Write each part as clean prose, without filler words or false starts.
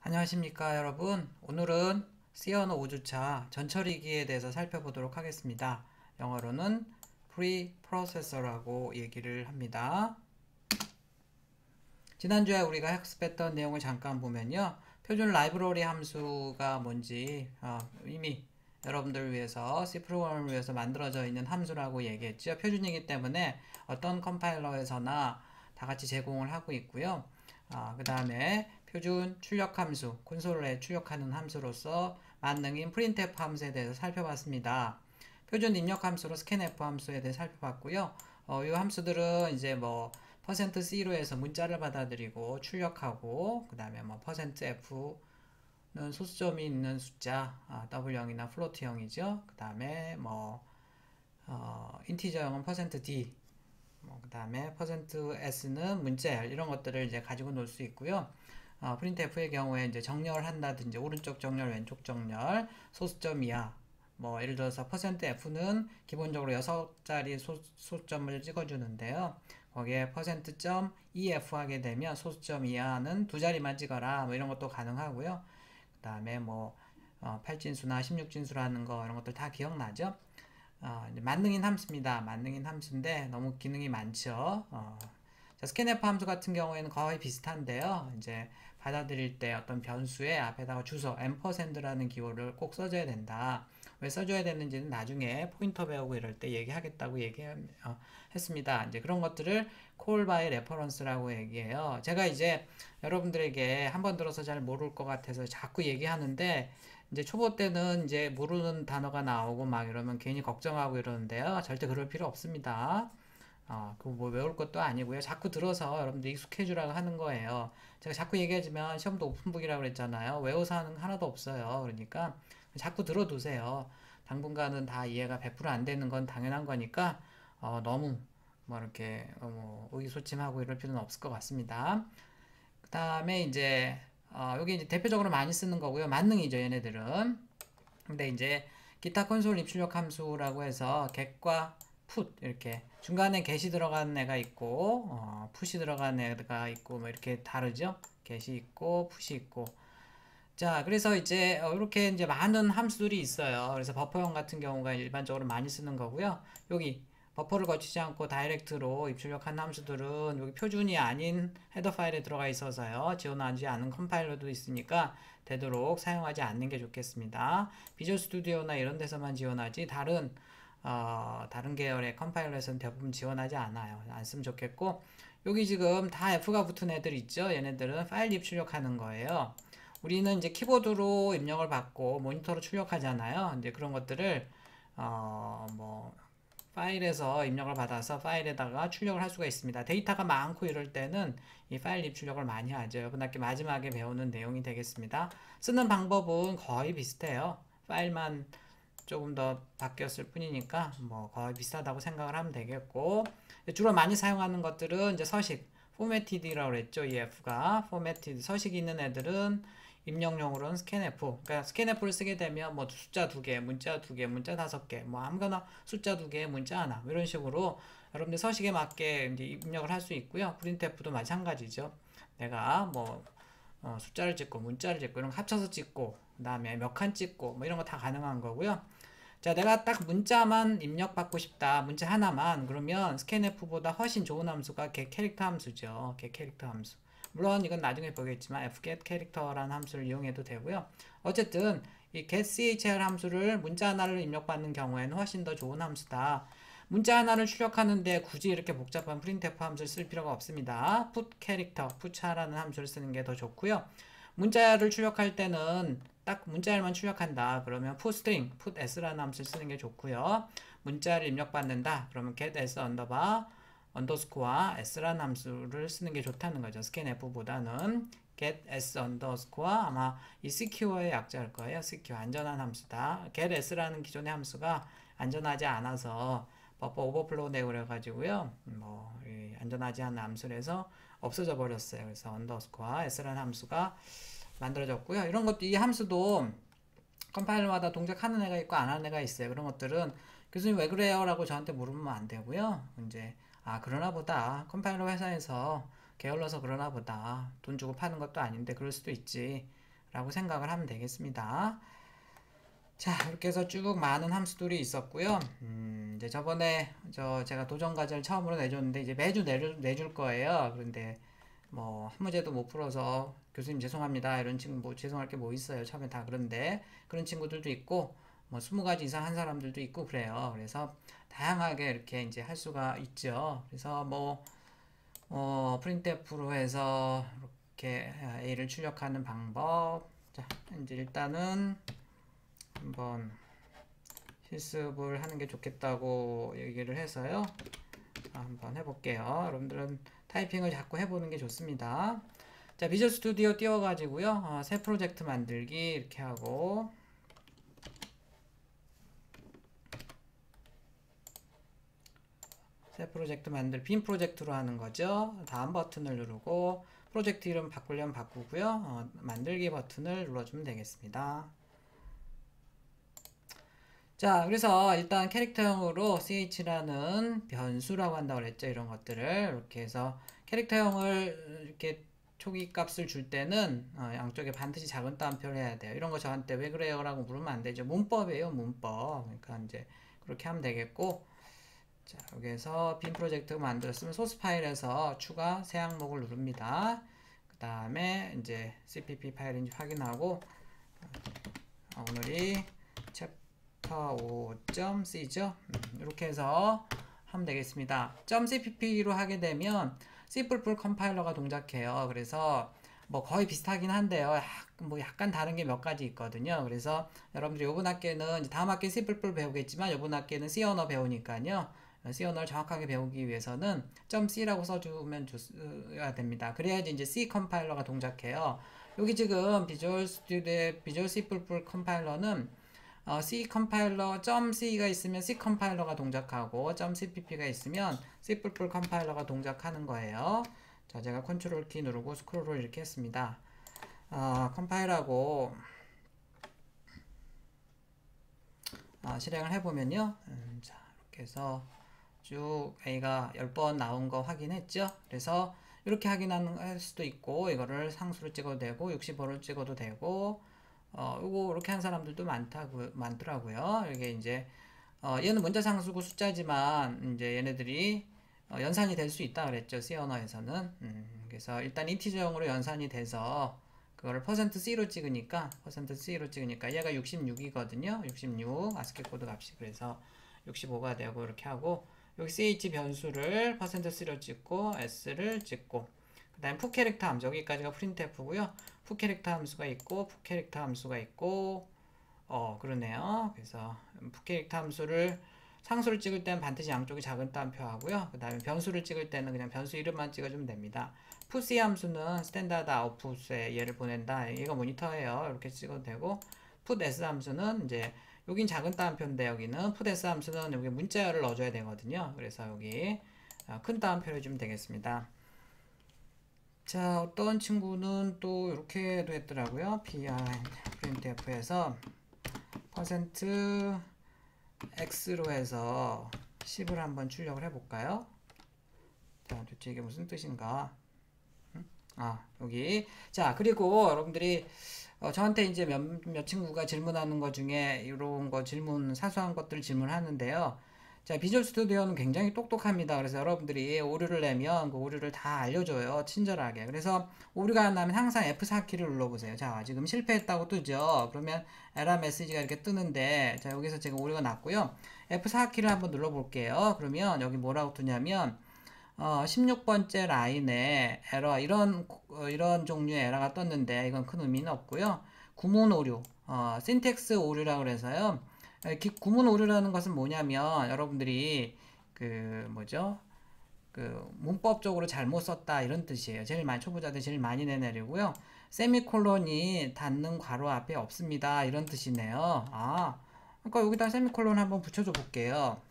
안녕하십니까 여러분. 오늘은 C 언어 5주차 전처리기에 대해서 살펴보도록 하겠습니다. 영어로는 Preprocessor라고 얘기를 합니다. 지난주에 우리가 학습했던 내용을 잠깐 보면요, 표준 라이브러리 함수가 뭔지 이미 여러분들을 위해서 C 프로그램을 위해서 만들어져 있는 함수라고 얘기했죠. 표준이기 때문에 어떤 컴파일러에서나 다 같이 제공을 하고 있고요. 그 다음에 표준 출력 함수, 콘솔에 출력하는 함수로서 만능인 printf 함수에 대해서 살펴봤습니다. 표준 입력 함수로 scanf 함수에 대해 살펴봤고요. 이 함수들은 이제 뭐 %C로 해서 문자를 받아들이고 출력하고, 그 다음에 뭐 %F는 소수점이 있는 숫자, W형이나 플로트형이죠. 그 다음에 뭐 인티저형은 %D, 그 다음에 %S는 문자열, 이런 것들을 이제 가지고 놀 수 있고요. printf의 경우에 이제 정렬을 한다든지 오른쪽 정렬, 왼쪽 정렬, 소수점 이하, 뭐 예를 들어서 %F는 기본적으로 6자리 소수점을 찍어주는데요. 거기에 %.EF 하게 되면 소수점 이하는 2자리만 찍어라, 뭐 이런 것도 가능하고요. 그 다음에 뭐 8진수나 16진수라는 거, 이런 것들 다 기억나죠? 이제 만능인 함수입니다. 만능인 함수인데 너무 기능이 많죠. 자, 스캔F 함수 같은 경우에는 거의 비슷한데요. 이제 받아들일 때 어떤 변수의 앞에다가 주소 %라는 기호를 꼭 써줘야 된다. 왜 써줘야 되는지는 나중에 포인터 배우고 이럴 때 얘기하겠다고 했습니다. 이제 그런 것들을 call by reference라고 얘기해요. 제가 이제 여러분들에게 한 번 들어서 잘 모를 것 같아서 자꾸 얘기하는데, 이제 초보 때는 이제 모르는 단어가 나오고 막 이러면 괜히 걱정하고 이러는데요. 절대 그럴 필요 없습니다. 그거 뭐 외울 것도 아니고요. 자꾸 들어서 여러분들 익숙해지라고 하는 거예요. 제가 자꾸 얘기하지만 시험도 오픈북이라고 그랬잖아요. 외워서 하는 거 하나도 없어요. 그러니까 자꾸 들어두세요. 당분간은 다 이해가 100%안 되는 건 당연한 거니까 너무 뭐 이렇게 뭐 의기소침하고 이럴 필요는 없을 것 같습니다. 그 다음에 이제 여기 이제 대표적으로 많이 쓰는 거고요. 만능이죠, 얘네들은. 근데 이제 기타 콘솔 입출력 함수라고 해서 get과 put, 이렇게 중간에 get이 들어간 애가 있고 put이 들어간 애가 있고 뭐 이렇게 다르죠. get이 있고 put이 있고. 자, 그래서 이제 이렇게 이제 많은 함수들이 있어요. 그래서 버퍼형 같은 경우가 일반적으로 많이 쓰는 거고요. 여기 버퍼를 거치지 않고 다이렉트로 입출력한 함수들은 여기 표준이 아닌 헤더 파일에 들어가 있어서요. 지원하지 않은 컴파일러도 있으니까 되도록 사용하지 않는 게 좋겠습니다. 비주얼 스튜디오나 이런 데서만 지원하지 다른 계열의 컴파일러에서는 대부분 지원하지 않아요. 안 쓰면 좋겠고, 여기 지금 다 F가 붙은 애들 있죠. 얘네들은 파일 입출력하는 거예요. 우리는 이제 키보드로 입력을 받고 모니터로 출력하잖아요. 이제 그런 것들을 뭐 파일에서 입력을 받아서 파일에다가 출력을 할 수가 있습니다. 데이터가 많고 이럴 때는 이 파일 입출력을 많이 하죠. 이번 학기 마지막에 배우는 내용이 되겠습니다. 쓰는 방법은 거의 비슷해요. 파일만 조금 더 바뀌었을 뿐이니까 뭐 거의 비슷하다고 생각을 하면 되겠고, 주로 많이 사용하는 것들은 이제 서식, formatted라고 그랬죠. 이 F가 formatted, 서식이 있는 애들은 입력용으로는 scanf. 그러니까 scanf를 쓰게 되면 뭐 숫자 2개, 문자 2개, 문자 5개, 뭐 아무거나 숫자 2개, 문자 하나, 뭐 이런 식으로 여러분들 서식에 맞게 이제 입력을 할 수 있고요. printf도 마찬가지죠. 내가 뭐 숫자를 찍고 문자를 찍고 이런 거 합쳐서 찍고, 그 다음에 몇 칸 찍고 뭐 이런 거 다 가능한 거고요. 자, 내가 딱 문자만 입력받고 싶다, 문자 하나만, 그러면 scanf보다 훨씬 좋은 함수가 getCharacter 함수죠. getCharacter 함수. 물론 이건 나중에 보겠지만 fgetCharacter라는 함수를 이용해도 되고요. 어쨌든 이 getChr 함수를 문자 하나를 입력받는 경우에는 훨씬 더 좋은 함수다. 문자 하나를 출력하는데 굳이 이렇게 복잡한 printf 함수를 쓸 필요가 없습니다. putCharacter, putChar라는 함수를 쓰는 게 더 좋고요. 문자를 출력할 때는 딱 문자열만 출력한다 그러면 putString, putS라는 함수를 쓰는 게 좋고요. 문자를 입력받는다 그러면 getS 언더스코어 S라는 함수를 쓰는 게 좋다는 거죠. scanf보다는 getS 언더스코어, 아마 이 secure의 약자일 거예요. secure, 안전한 함수다. getS라는 기존의 함수가 안전하지 않아서 버퍼 오버플로우 되고 그래가지고요, 뭐 안전하지 않은 함수라서 없어져 버렸어요. 그래서 언더스코어 S라는 함수가 만들어졌고요. 이런 것도, 이 함수도 컴파일러마다 동작하는 애가 있고 안 하는 애가 있어요. 그런 것들은 교수님 왜 그래요? 라고 저한테 물으면 안 되고요. 이제 그러나 보다. 컴파일러 회사에서 게을러서 그러나 보다. 돈 주고 파는 것도 아닌데 그럴 수도 있지. 라고 생각을 하면 되겠습니다. 자, 이렇게 해서 쭉 많은 함수들이 있었고요. 이제 저번에 제가 도전 과제를 처음으로 내줬는데 이제 매주 내줄 거예요. 그런데 뭐 한 문제도 못 풀어서 교수님 죄송합니다. 이런 친구 뭐 죄송할 게 뭐 있어요. 처음에 다 그런데 그런 친구들도 있고 뭐 20가지 이상 한 사람들도 있고 그래요. 그래서 다양하게 이렇게 이제 할 수가 있죠. 그래서 뭐 프린트F로 해서 이렇게 A를 출력하는 방법. 자, 이제 일단은 한번 실습을 하는 게 좋겠다고 얘기를 해서요. 한번 해볼게요. 여러분들은 타이핑을 자꾸 해보는 게 좋습니다. 자, 비주얼 스튜디오 띄워가지고요. 새 프로젝트 만들기 이렇게 하고 새 프로젝트 빈 프로젝트로 하는 거죠. 다음 버튼을 누르고 프로젝트 이름 바꾸려면 바꾸고요. 만들기 버튼을 눌러주면 되겠습니다. 자, 그래서 일단 캐릭터형으로 ch라는 변수라고 한다고 그랬죠. 이런 것들을 이렇게 해서 캐릭터형을 이렇게 초기 값을 줄 때는 양쪽에 반드시 작은 따옴표를 해야 돼요. 이런 거 저한테 왜 그래요? 라고 물으면 안 되죠. 문법이에요, 문법. 그러니까 이제 그렇게 하면 되겠고, 자, 여기에서 빈 프로젝트 만들었으면 소스 파일에서 추가 새 항목을 누릅니다. 그 다음에 이제 cpp 파일인지 확인하고, 오늘이 챕터5.c죠. 이렇게 해서 하면 되겠습니다. .cpp로 하게 되면 C++ 컴파일러가 동작해요. 그래서 뭐 거의 비슷하긴 한데요. 뭐 약간 다른 게 몇 가지 있거든요. 그래서 여러분들이 이번 학기는 이제 다음 학기는 C++ 배우겠지만 이번 학기는 C 언어 배우니까요. C 언어를 정확하게 배우기 위해서는 .c라고 써주면 줘야 됩니다. 그래야지 이제 C 컴파일러가 동작해요. 여기 지금 비주얼 스튜디오의 비주얼 C++ 컴파일러는 C 컴파일러 .c가 있으면 C 컴파일러가 동작하고 .cpp가 있으면 C++ 컴파일러가 동작하는 거예요. 자, 제가 컨트롤 키 누르고 스크롤을 이렇게 했습니다. 컴파일하고 실행을 해보면요. 자, 이렇게 해서 쭉 A가 10번 나온 거 확인했죠. 그래서 이렇게 할 수도 있고 이거를 상수로 찍어도 되고 65로 찍어도 되고 요거 이렇게 한 사람들도 많더라고요. 이게 이제 얘는 문자 상수고 숫자지만 이제 얘네들이 연산이 될 수 있다 그랬죠. C 언어에서는. 그래서 일단 인티저형으로 연산이 돼서 그거를 %C로 찍으니까 얘가 66이거든요. 66 아스키 코드 값이. 그래서 65가 되고 이렇게 하고 여기 ch 변수를 %C로 찍고 s를 찍고 그 다음에 푸 캐릭터 함수 여기까지가 printf고요. 푸 캐릭터 함수가 있고 푸 캐릭터 함수가 있고 그러네요. 그래서 푸 캐릭터 함수를 상수를 찍을 때는 반드시 양쪽이 작은 따옴표 하고요. 그 다음에 변수를 찍을 때는 그냥 변수 이름만 찍어주면 됩니다. 푸C 함수는 스탠다드 아웃풋에 얘를 보낸다. 얘가 모니터예요. 이렇게 찍어도 되고 풋S 함수는 이제 여긴 작은 따옴표인데 여기는 풋S 함수는 여기 문자열을 넣어줘야 되거든요. 그래서 여기 큰 따옴표를 해주면 되겠습니다. 자, 어떤 친구는 또 이렇게도 했더라고요. printf에서 %x로 해서 10을 한번 출력을 해볼까요? 자, 도대체 이게 무슨 뜻인가? 여기. 자, 그리고 여러분들이 저한테 이제 몇 친구가 질문하는 것 중에 이런 거 사소한 것들을 질문하는데요. 자, 비주얼 스튜디오는 굉장히 똑똑합니다. 그래서 여러분들이 오류를 내면 그 오류를 다 알려줘요. 친절하게. 그래서 오류가 나면 항상 F4키를 눌러보세요. 자, 지금 실패했다고 뜨죠. 그러면 에러 메시지가 이렇게 뜨는데, 자, 여기서 지금 오류가 났고요. F4키를 한번 눌러볼게요. 그러면 여기 뭐라고 뜨냐면, 16번째 라인에 에러, 이런 종류의 에러가 떴는데, 이건 큰 의미는 없고요. 구문 오류, 신텍스 오류라고 그래서요. 구문 오류라는 것은 뭐냐면, 여러분들이, 문법적으로 잘못 썼다, 이런 뜻이에요. 초보자들 제일 많이 내내리고요. 세미콜론이 닫는 괄호 앞에 없습니다. 이런 뜻이네요. 그러니까 여기다 세미콜론 한번 붙여줘 볼게요.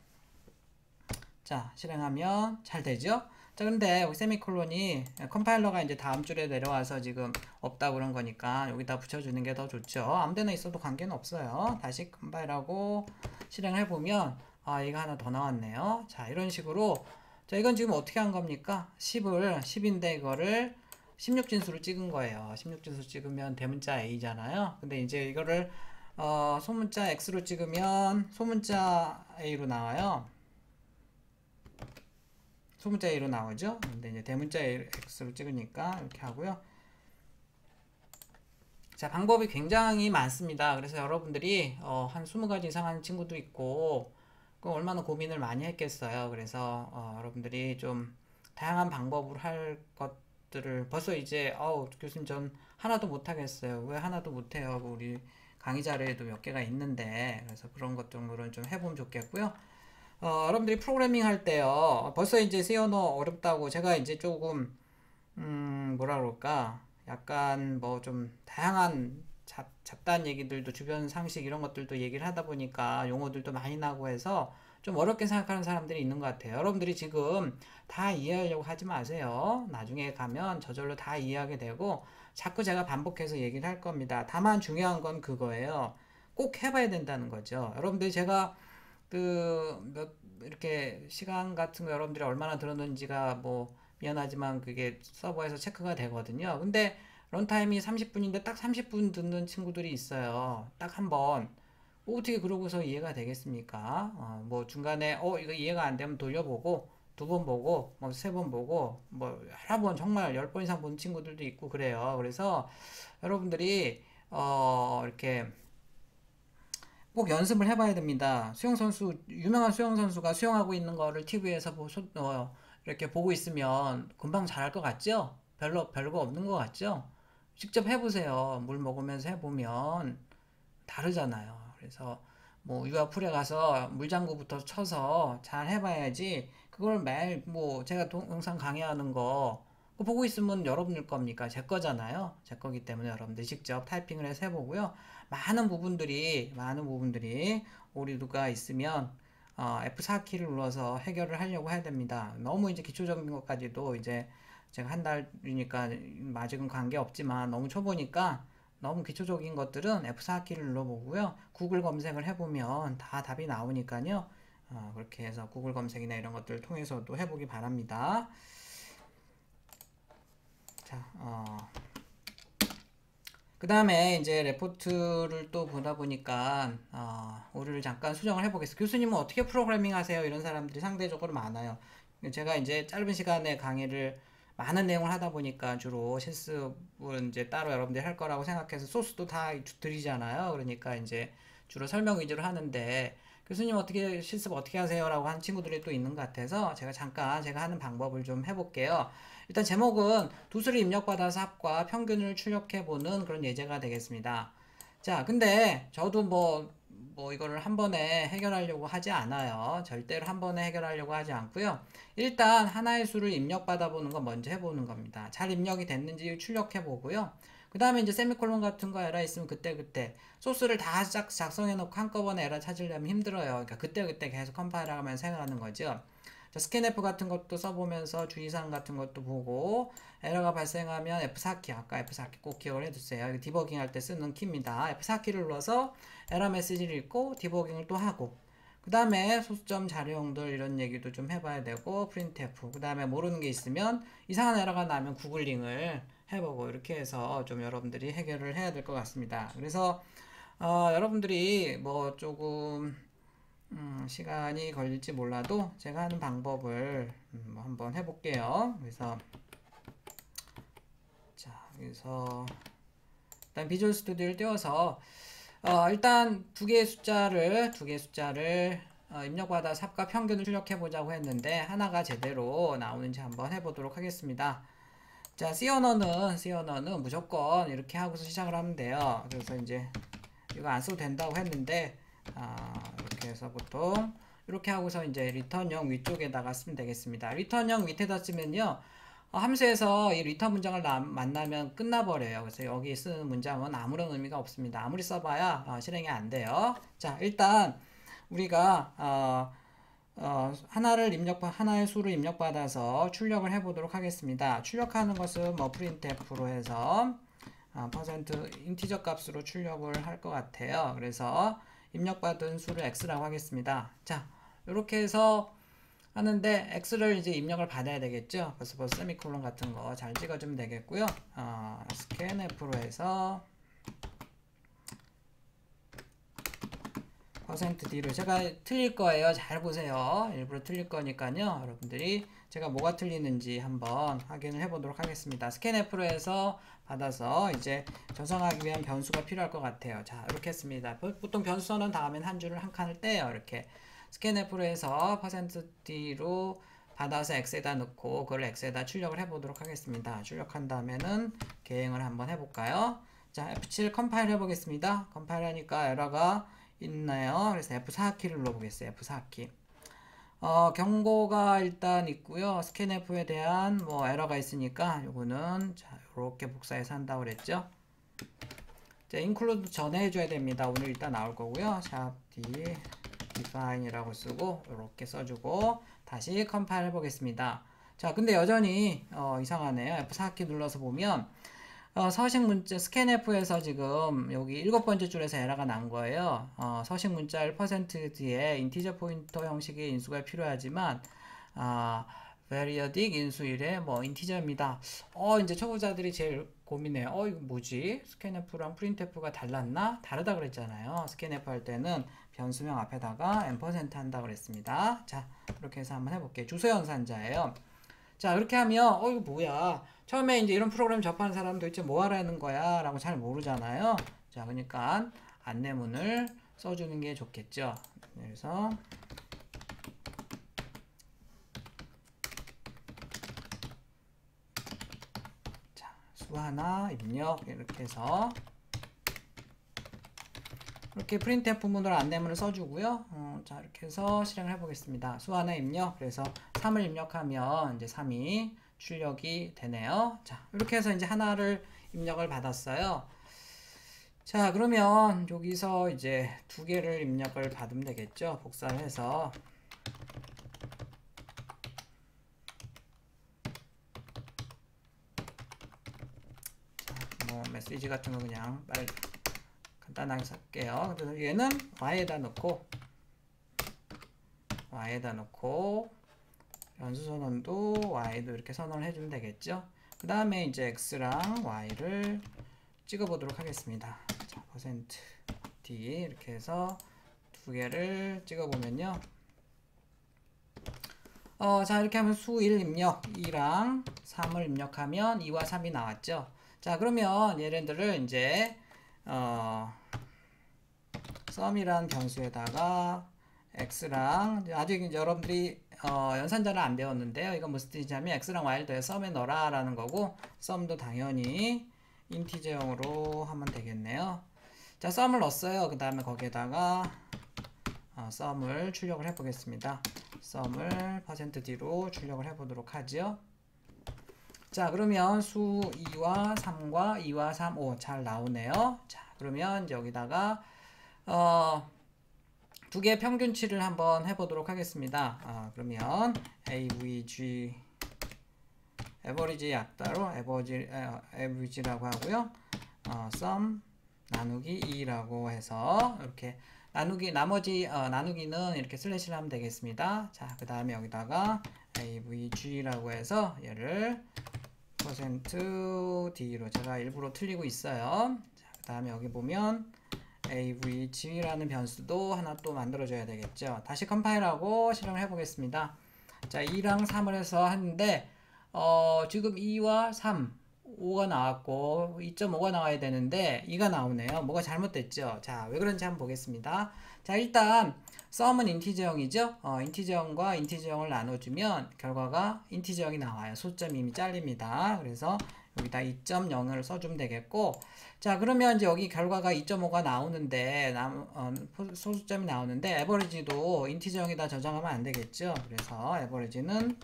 자, 실행하면 잘 되죠? 자, 근데 여기 세미콜론이 컴파일러가 이제 다음 줄에 내려와서 지금 없다고 그런 거니까 여기다 붙여주는 게 더 좋죠. 아무데나 있어도 관계는 없어요. 다시 컴파일하고 실행을 해보면 이거 하나 더 나왔네요. 자, 이런 식으로 자, 이건 지금 어떻게 한 겁니까? 10인데 이거를 16진수를 찍은 거예요. 16진수 찍으면 대문자 A잖아요. 근데 이제 이거를 소문자 X로 찍으면 소문자 A로 나와요. 소문자 A로 나오죠. 근데 이제 대문자 X로 찍으니까 이렇게 하고요. 자, 방법이 굉장히 많습니다. 그래서 여러분들이 한 20가지 이상 하는 친구도 있고 얼마나 고민을 많이 했겠어요. 그래서 여러분들이 좀 다양한 방법으로 할 것들을 벌써 이제 교수님 전 하나도 못하겠어요. 왜 하나도 못해요? 우리 강의 자료에도 몇 개가 있는데 그래서 그런 것 정도는 좀 해보면 좋겠고요. 여러분들이 프로그래밍 할 때요. 벌써 이제 C 언어 어렵다고 제가 이제 조금 뭐라 그럴까 약간 뭐 좀 다양한 잡다한 얘기들도 주변 상식 이런 것들도 얘기를 하다 보니까 용어들도 많이 나고 해서 좀 어렵게 생각하는 사람들이 있는 것 같아요. 여러분들이 지금 다 이해하려고 하지 마세요. 나중에 가면 저절로 다 이해하게 되고 자꾸 제가 반복해서 얘기를 할 겁니다. 다만 중요한 건 그거예요. 꼭 해봐야 된다는 거죠. 여러분들이 제가 이렇게 시간 같은 거 여러분들이 얼마나 들었는지가 뭐 미안하지만 그게 서버에서 체크가 되거든요. 근데 런타임이 30분인데 딱 30분 듣는 친구들이 있어요. 딱 한 번. 어떻게 그러고서 이해가 되겠습니까? 뭐 중간에 이거 이해가 안 되면 돌려보고 두 번 보고 뭐 세 번 보고 뭐 여러 번 정말 10번 이상 본 친구들도 있고 그래요. 그래서 여러분들이 이렇게 꼭 연습을 해봐야 됩니다. 유명한 수영선수가 수영하고 있는 거를 TV에서 이렇게 보고 있으면 금방 잘할 것 같죠? 별거 없는 것 같죠? 직접 해보세요. 물 먹으면서 해보면 다르잖아요. 그래서 뭐 유아풀에 가서 물장구부터 쳐서 잘 해봐야지 그걸 매일 뭐 제가 동영상 강의하는 거 그거 보고 있으면 여러분들 겁니까? 제 거잖아요. 제 거기 때문에 여러분들 직접 타이핑을 해서 해보고요. 많은 부분들이 오류가 있으면 F4키를 눌러서 해결을 하려고 해야 됩니다. 너무 이제 기초적인 것까지도 이제 제가 한 달이니까 아직은 관계 없지만 너무 초보니까 너무 기초적인 것들은 F4키를 눌러보고요. 구글 검색을 해보면 다 답이 나오니까요. 그렇게 해서 구글 검색이나 이런 것들을 통해서도 해보기 바랍니다. 자, 그 다음에 이제 레포트를 또 보다 보니까 오류를 잠깐 수정을 해보겠습니다. 교수님은 어떻게 프로그래밍 하세요? 이런 사람들이 상대적으로 많아요. 제가 이제 짧은 시간에 강의를 많은 내용을 하다 보니까 주로 실습은 이제 따로 여러분들이 할 거라고 생각해서 소스도 다 드리잖아요. 그러니까 이제 주로 설명 위주로 하는데 교수님 어떻게 실습 어떻게 하세요? 라고 하는 친구들이 또 있는 것 같아서 제가 잠깐 제가 하는 방법을 좀 해볼게요. 일단 제목은 두수를 입력받아서 합과 평균을 출력해보는 그런 예제가 되겠습니다. 자, 근데 저도 뭐 이거를 한 번에 해결하려고 하지 않아요. 절대로 한 번에 해결하려고 하지 않고요. 일단 하나의 수를 입력받아 보는 거 먼저 해보는 겁니다. 잘 입력이 됐는지 출력해 보고요. 그 다음에 이제 세미콜론 같은 거 에러 있으면 그때 소스를 다 작성해 놓고 한꺼번에 에러 찾으려면 힘들어요. 그러니까 그때 계속 컴파일을 하면서 해가는 거죠. 자, 스캔F 같은 것도 써보면서 주의사항 같은 것도 보고 에러가 발생하면 F4키, 아까 F4키 꼭 기억을 해두세요. 이거 디버깅 할 때 쓰는 키입니다. F4키를 눌러서 에러 메시지를 읽고 디버깅을 또 하고 그 다음에 소수점 자료용들 이런 얘기도 좀 해봐야 되고 printf 그 다음에 모르는 게 있으면 이상한 에러가 나면 구글링을 해보고 이렇게 해서 좀 여러분들이 해결을 해야 될 것 같습니다. 그래서 여러분들이 뭐 조금 시간이 걸릴지 몰라도 제가 하는 방법을 한번 해볼게요. 그래서 자 여기서 일단 비주얼 스튜디오를 띄워서 일단 두 개의 숫자를 입력받아서 합과 평균을 출력해 보자고 했는데 하나가 제대로 나오는지 한번 해보도록 하겠습니다. 자, C 언어는 무조건 이렇게 하고서 시작을 하면 돼요. 그래서 이제 이거 안 써도 된다고 했는데 이렇게 해서 보통 이렇게 하고서 이제 리턴형 위쪽에다가 쓰면 되겠습니다. 리턴형 밑에다 쓰면요. 함수에서 이 리턴 문장을 만나면 끝나버려요. 그래서 여기 쓰는 문장은 아무런 의미가 없습니다. 아무리 써봐야 실행이 안 돼요. 자, 일단 우리가 하나의 수를 입력받아서 출력을 해보도록 하겠습니다. 출력하는 것은 뭐 printf로 해서 인티저 값으로 출력을 할 것 같아요. 그래서 입력받은 수를 x라고 하겠습니다. 자, 이렇게 해서 하는데 x를 이제 입력을 받아야 되겠죠. 그래서 세미콜론 같은 거 잘 찍어주면 되겠고요. scanf로 해서 %d로 제가 틀릴 거예요. 잘 보세요. 일부러 틀릴 거니까요. 여러분들이 제가 뭐가 틀리는지 한번 확인을 해보도록 하겠습니다. scanf로 해서 받아서 이제 저장하기 위한 변수가 필요할 것 같아요. 자, 이렇게 했습니다. 보통 변수 선언 다음엔 한 줄을 한 칸을 떼요. 이렇게 scanf로 해서 %d로 받아서 x에다 넣고 그걸 x에다 출력을 해보도록 하겠습니다. 출력한 다음에는 계행을 한번 해볼까요? 자, F7 컴파일 해보겠습니다. 컴파일 하니까 에러가 있나요? 그래서 F4키를 눌러보겠어요. F4키. 경고가 일단 있고요. scanf에 대한 뭐 에러가 있으니까 요거는 자, 요렇게 복사해서 한다고 그랬죠. 자, include 전에 해줘야 됩니다. 오늘 일단 나올 거고요. 샵 D define이라고 쓰고 요렇게 써주고 다시 컴파일 해보겠습니다. 자, 근데 여전히 이상하네요. F4키 눌러서 보면 서식 문자 scanf에서 지금 여기 7번째 줄에서 에러가 난 거예요. 서식 문자를 %뒤에 인티저 포인터 형식의 인수가 필요하지만 periodic 인수일에 뭐 인티저입니다. 이제 초보자들이 제일 고민해요. 이거 뭐지? scanf랑 printf가 달랐나? 다르다 그랬잖아요. scanf 할 때는 변수명 앞에다가 %, 한다 그랬습니다. 자, 이렇게 해서 한번 해볼게요. 주소 연산자예요. 자, 이렇게 하면 이거 뭐야? 처음에 이제 이런 프로그램 접하는 사람 도대체 뭐 하라는 거야? 라고 잘 모르잖아요. 자, 그러니까 안내문을 써주는 게 좋겠죠. 그래서 자, 수 하나 입력 이렇게 해서 이렇게 printf 문으로 안내문을 써주고요. 자, 이렇게 해서 실행을 해보겠습니다. 수 하나 입력. 그래서 3을 입력하면 이제 3이 출력이 되네요. 자, 이렇게 해서 이제 하나를 입력을 받았어요. 자, 그러면 여기서 이제 2개를 입력을 받으면 되겠죠. 복사를 해서. 자, 뭐 메시지 같은 거 그냥 빨리 간단하게 쓸게요. 그래서 얘는 y에다 넣고 변수 선언도 y도 이렇게 선언을 해주면 되겠죠. 그 다음에 이제 x랑 y를 찍어보도록 하겠습니다. 자, %d 이렇게 해서 2개를 찍어보면요. 자, 이렇게 하면 수 1 입력 2랑 3을 입력하면 2와 3이 나왔죠. 자, 그러면 얘네들을 이제 sum이란 변수에다가 x랑 아직 이제 여러분들이 연산자를 안 배웠는데요. 이건 무슨 뜻이냐면 x랑 y를 더해 sum에 넣어라 라는 거고 sum도 당연히 인티저형으로 하면 되겠네요. 자, sum을 넣었어요. 그 다음에 거기에다가 sum을 출력을 해보겠습니다. sum을 %d로 출력을 해보도록 하죠. 자, 그러면 수 2와 3과 2와 3, 5 잘 나오네요. 자, 그러면 여기다가 2개의 평균치를 한번 해보도록 하겠습니다. 그러면 avg average 약따로 average라고 하고요. sum 나누기 2라고 해서 이렇게 나누기는 이렇게 슬래시를 하면 되겠습니다. 자, 그 다음에 여기다가 avg라고 해서 얘를 %d로 제가 일부러 틀리고 있어요. 자, 그 다음에 여기 보면 avg라는 변수도 하나 또 만들어줘야 되겠죠. 다시 컴파일하고 실행을 해보겠습니다. 자, 2랑 3을 해서 하는데 지금 2와 3, 5가 나왔고 2.5가 나와야 되는데 2가 나오네요. 뭐가 잘못됐죠? 자, 왜 그런지 한번 보겠습니다. 자, 일단 sum은 인티저형이죠. 인티저형과 인티저형을 나눠주면 결과가 인티저형이 나와요. 소점이 이미 잘립니다. 그래서 여기다 2.0을 써주면 되겠고, 자, 그러면 이제 여기 결과가 2.5가 나오는데 소수점이 나오는데 에버리지도 인티저형에다 저장하면 안 되겠죠. 그래서 에버리지는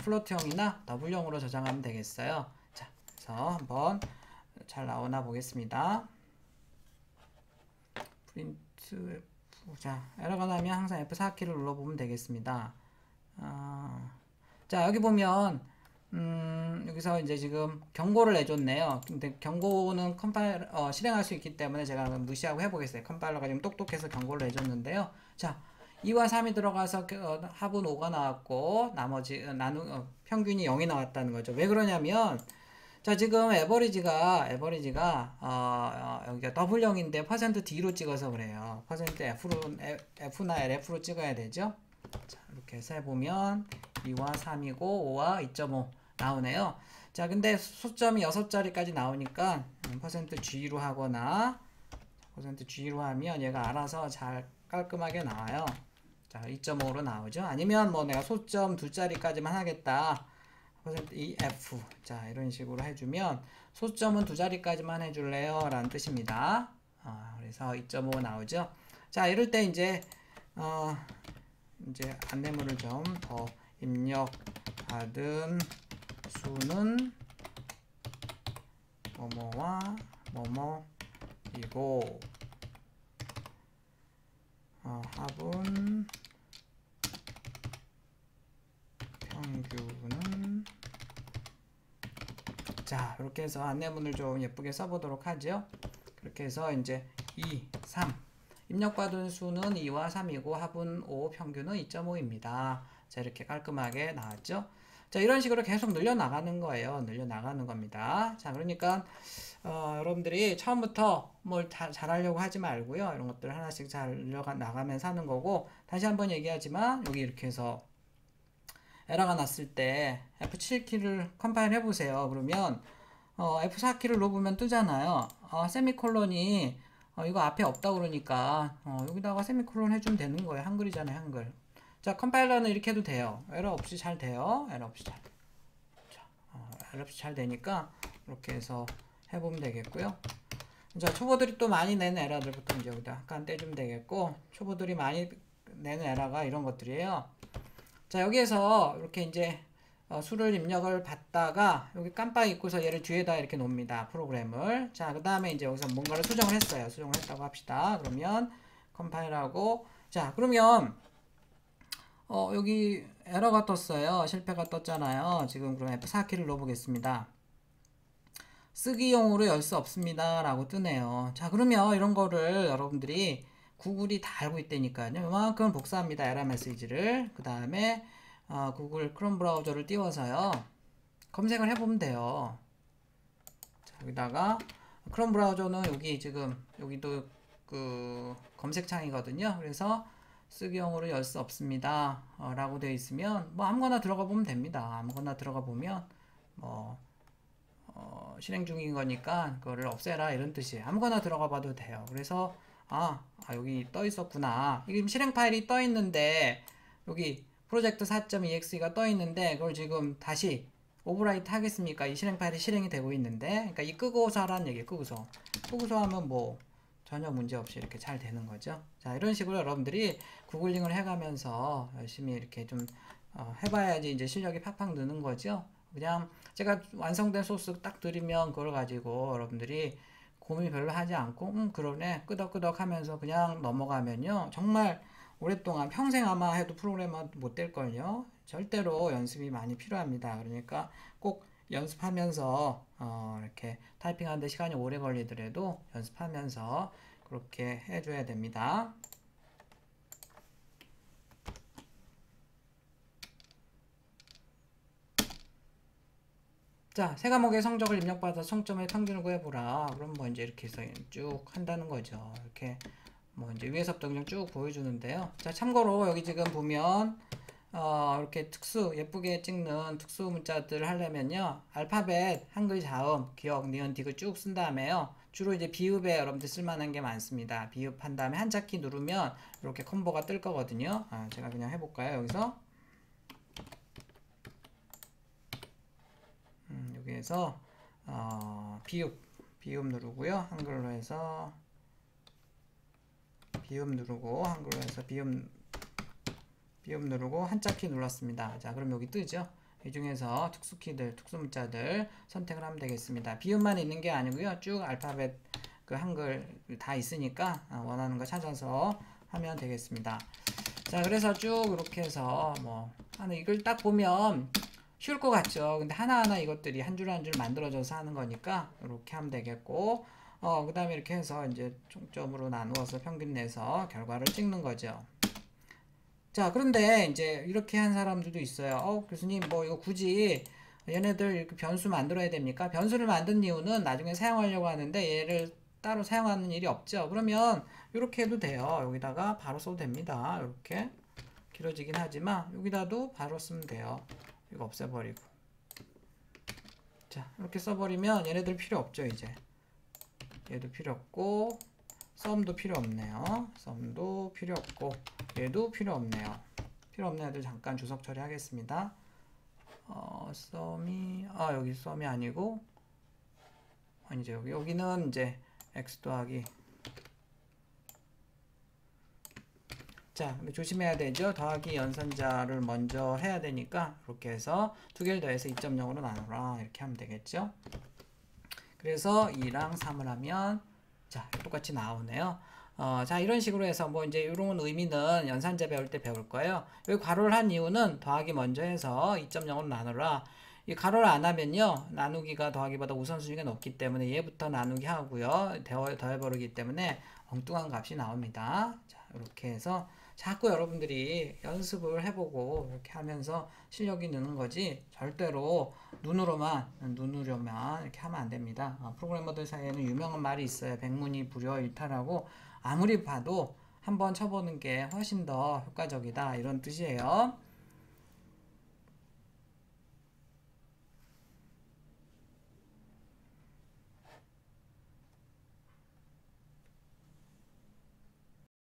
플로트형이나 W형으로 저장하면 되겠어요. 자, 그래서 한번 잘 나오나 보겠습니다. 프린트 자, 에러가 나면 항상 F4키를 눌러보면 되겠습니다. 자, 여기 보면 여기서 이제 지금 경고를 내줬네요. 근데 경고는 실행할 수 있기 때문에 제가 무시하고 해보겠어요. 컴파일러가 지금 똑똑해서 경고를 내줬는데요. 자, 2와 3이 들어가서 합은 5가 나왔고 나머지 평균이 0이 나왔다는 거죠. 왜 그러냐면 자 지금 에버리지가 여기가 더블0인데 퍼센트 D로 찍어서 그래요. 퍼센트 F나 LF로 찍어야 되죠. 자 이렇게 해서 해보면 2와 3이고 5와 2.5 나오네요. 자 근데 소점이 6자리까지 나오니까 퍼센트 G로 하거나 퍼센트 G로 하면 얘가 알아서 잘 깔끔하게 나와요. 자 2.5로 나오죠. 아니면 뭐 내가 소점 2자리까지만 하겠다. 퍼센트 EF 자 이런 식으로 해주면 소점은 2자리까지만 해줄래요 라는 뜻입니다. 그래서 2.5 나오죠. 자 이럴 때 이제 안내문을 좀 더 입력받은 수는 뭐뭐와 뭐뭐이고 합은 평균은 자 이렇게 해서 안내문을 좀 예쁘게 써보도록 하죠. 그렇게 해서 이제 2, 3 입력받은 수는 2와 3이고 합은 5 평균은 2.5입니다. 자 이렇게 깔끔하게 나왔죠. 자 이런 식으로 계속 늘려나가는 거예요. 늘려나가는 겁니다. 자 그러니까 여러분들이 처음부터 뭘 잘하려고 하지 말고요. 이런 것들 하나씩 잘 늘려나가면서 하는 거고 다시 한번 얘기하지만 여기 이렇게 해서 에러가 났을 때 F7키를 컴파일 해보세요. 그러면 F4키를 누르면 뜨잖아요. 세미콜론이 이거 앞에 없다 그러니까 여기다가 세미콜론 해주면 되는 거예요. 한글이잖아요. 한글. 자 컴파일러는 이렇게 해도 돼요. 에러 없이 잘 돼요. 에러 없이 잘. 자, 에러 없이 잘 되니까 이렇게 해서 해보면 되겠고요. 자 초보들이 또 많이 내는 에러들부터 이제 여기다 약간 떼주면 되겠고 초보들이 많이 내는 에러가 이런 것들이에요. 자 여기에서 이렇게 이제 수를 입력을 받다가 여기 깜빡 잊고서 얘를 뒤에다 이렇게 놓습니다. 프로그램을. 자 그 다음에 이제 여기서 뭔가를 수정을 했어요. 수정을 했다고 합시다. 그러면 컴파일하고 자 그러면 여기 에러가 떴어요. 실패가 떴잖아요. 지금 그럼 F4키를 넣어보겠습니다. 쓰기용으로 열 수 없습니다 라고 뜨네요. 자 그러면 이런 거를 여러분들이 구글이 다 알고 있다니까요. 이만큼 복사합니다. 에러 메시지를. 그 다음에 구글 크롬 브라우저를 띄워서요. 검색을 해보면 돼요. 자, 여기다가 크롬 브라우저는 여기 지금 여기도 그 검색창이거든요. 그래서 쓰기용으로 열 수 없습니다. 라고 되어 있으면 뭐 아무거나 들어가 보면 됩니다. 아무거나 들어가 보면 뭐 실행 중인 거니까 그거를 없애라 이런 뜻이에요. 아무거나 들어가 봐도 돼요. 그래서 여기 떠 있었구나. 이게 실행 파일이 떠 있는데 여기 프로젝트 4.exe가 떠 있는데 그걸 지금 다시 오버라이트 하겠습니까? 이 실행 파일이 실행이 되고 있는데 그러니까 이 끄고서 하라는 얘기예요. 끄고서 하면 뭐 전혀 문제 없이 이렇게 잘 되는 거죠. 자 이런 식으로 여러분들이 구글링을 해가면서 열심히 이렇게 좀 해봐야지 이제 실력이 팍팍 느는 거죠. 그냥 제가 완성된 소스 딱 드리면 그걸 가지고 여러분들이 고민 별로 하지 않고 그러네 끄덕끄덕 하면서 그냥 넘어가면요 정말 오랫동안 평생 아마 해도 프로그래머 못 될걸요. 절대로 연습이 많이 필요합니다. 그러니까 꼭 연습하면서 이렇게 타이핑하는데 시간이 오래 걸리더라도 연습하면서 그렇게 해줘야 됩니다. 자, 세 과목의 성적을 입력받아 총점의 평균을 구해보라. 그럼 뭐 이제 이렇게 해서 쭉 한다는 거죠. 이렇게 뭐 이제 위에서부터 그냥 쭉 보여주는데요. 자, 참고로 여기 지금 보면 이렇게 예쁘게 찍는 특수 문자들을 하려면요. 알파벳, 한글 자음, 기억, 니은, 디귿 쭉 쓴 다음에요. 주로 이제 비읍에 여러분들 쓸만한 게 많습니다. 비읍 한 다음에 한자키 누르면 이렇게 콤보가 뜰 거거든요. 제가 그냥 해볼까요? 여기서. 여기에서 비읍 누르고요. 한글로 해서 비읍 누르고 한글로 해서 비읍 누르고 한자키 눌렀습니다. 자, 그럼 여기 뜨죠? 이 중에서 특수키들, 특수문자들 선택을 하면 되겠습니다. 비읍만 있는 게 아니고요. 쭉 알파벳 그 한글 다 있으니까 원하는 거 찾아서 하면 되겠습니다. 자, 그래서 쭉 이렇게 해서 뭐 이걸 딱 보면 쉬울 것 같죠? 근데 하나하나 이것들이 한 줄 한 줄 만들어져서 하는 거니까 이렇게 하면 되겠고 그 다음에 이렇게 해서 이제 총점으로 나누어서 평균 내서 결과를 찍는 거죠. 자, 그런데 이제 이렇게 한 사람들도 있어요. 교수님, 뭐 이거 굳이 얘네들 이렇게 변수 만들어야 됩니까? 변수를 만든 이유는 나중에 사용하려고 하는데 얘를 따로 사용하는 일이 없죠. 그러면 이렇게 해도 돼요. 여기다가 바로 써도 됩니다. 이렇게 길어지긴 하지만 여기다도 바로 쓰면 돼요. 이거 없애버리고. 자, 이렇게 써버리면 얘네들 필요 없죠, 이제. 얘도 필요 없고, 썸도 필요 없네요. 썸도 필요 없고, 얘도 필요 없네요. 필요 없는 애들 잠깐 주석 처리하겠습니다. 여기 썸이 아니고, 아니죠. 여기는 이제 x 더하기. 자, 근데 조심해야 되죠. 더하기 연산자를 먼저 해야 되니까, 이렇게 해서 두 개를 더해서 2.0으로 나누라. 이렇게 하면 되겠죠. 그래서 2랑 3을 하면, 자, 똑같이 나오네요. 자, 이런 식으로 해서 뭐 이제 이런 의미는 연산자 배울 때 배울 거예요. 여기 괄호를 한 이유는 더하기 먼저 해서 2.0으로 나누라. 이 괄호를 안 하면요, 나누기가 더하기보다 우선순위가 높기 때문에 얘부터 나누기 하고요, 더해버리기 때문에 엉뚱한 값이 나옵니다. 자, 이렇게 해서 자꾸 여러분들이 연습을 해보고 이렇게 하면서 실력이 느는 거지, 절대로 눈으로만 이렇게 하면 안 됩니다. 프로그래머들 사이에는 유명한 말이 있어요. 백문이 불여일타라고. 아무리 봐도 한번 쳐보는 게 훨씬 더 효과적이다, 이런 뜻이에요.